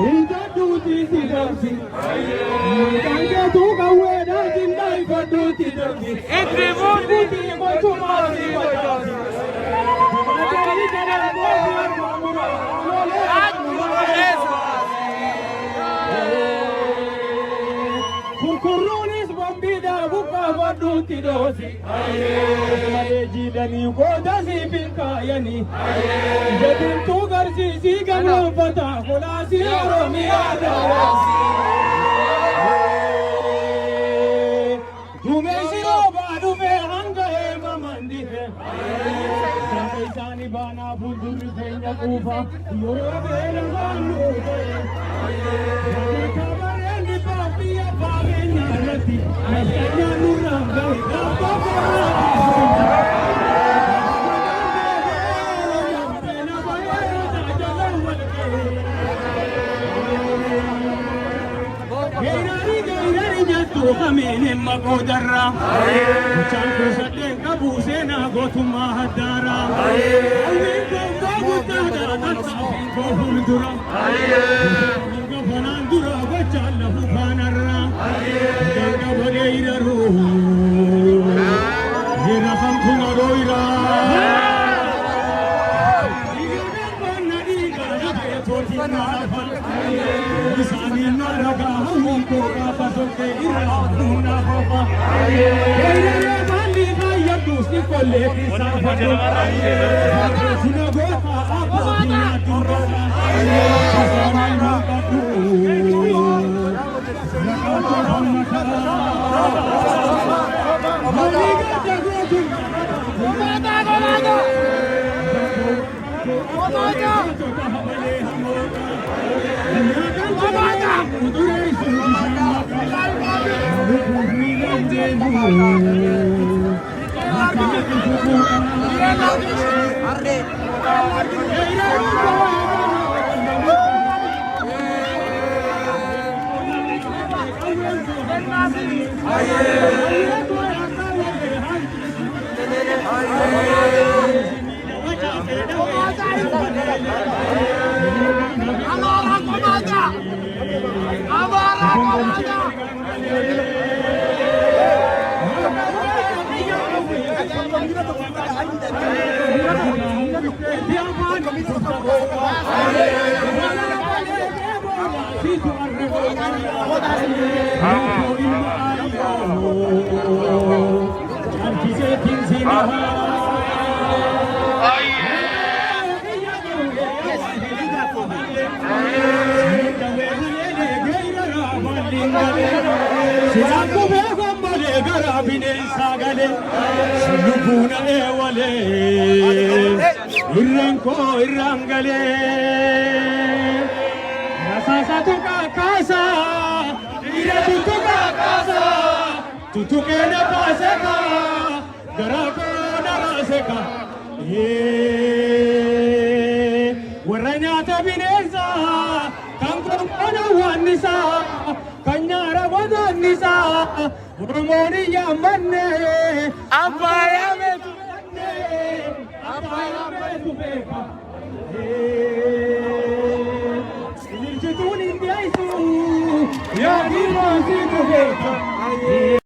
Inta duuti si damsi. Kanja tuuka weedhaa jindaan fadduuti damsi. Itti fuuti gochumaa si facaasi. Dumatanii jedhan boodaan maamura. Kurkuruunis bombiidhaa buqqaa fadduuti doosi. Malee jiidhanii kooda siifin kaayanii. Jabintuu garsiisii ganoonfataa kolaasii Oromiyaa daawwasi. Duumessi roobaa dhufee hanga eegaman dhife. Gaafa isaanii baanaa fuuldurri keenya quufa. Yeroo beela baanuu ta'e. Kabareen dhibbaa biyya fageenya irratti. Nafxanyaa nurraan gahe gaafa koraa. Geerarri jettu kameen maqoodarra. Mucaan kuusadheen qabu seenaa gootummaa haddaara. Hawwiin gooftaa guddaadha tattaafiin koo fuuldura. Gafanaan dura gochaan lafu kaanarra. Ganga balee hidharuu. Jira hamtuun adooyira. Isaanii naaragaa hawwiin kookaa basokkee irraa humna qofa. Geeraree maalli fayyadduus ni kolleetti saafadhu. Sina gootaa abbootii nyaatturra. Sasaanii mul'adhu. Rakkaatoo hamma karaa. Maalii gaaja gootu. Komaata komaata. Komaata. Irranko irrangale Rasasa tuka kasa Ira tuka kasa Tutuke na paseka Garako na raseka Waranyata binesa Kangkona wanisa Kanyara wadanisa Urmoni yamanne Ampaya metu Apaya metu beka Ilirchitun indiaisu Ya dimasi tu beka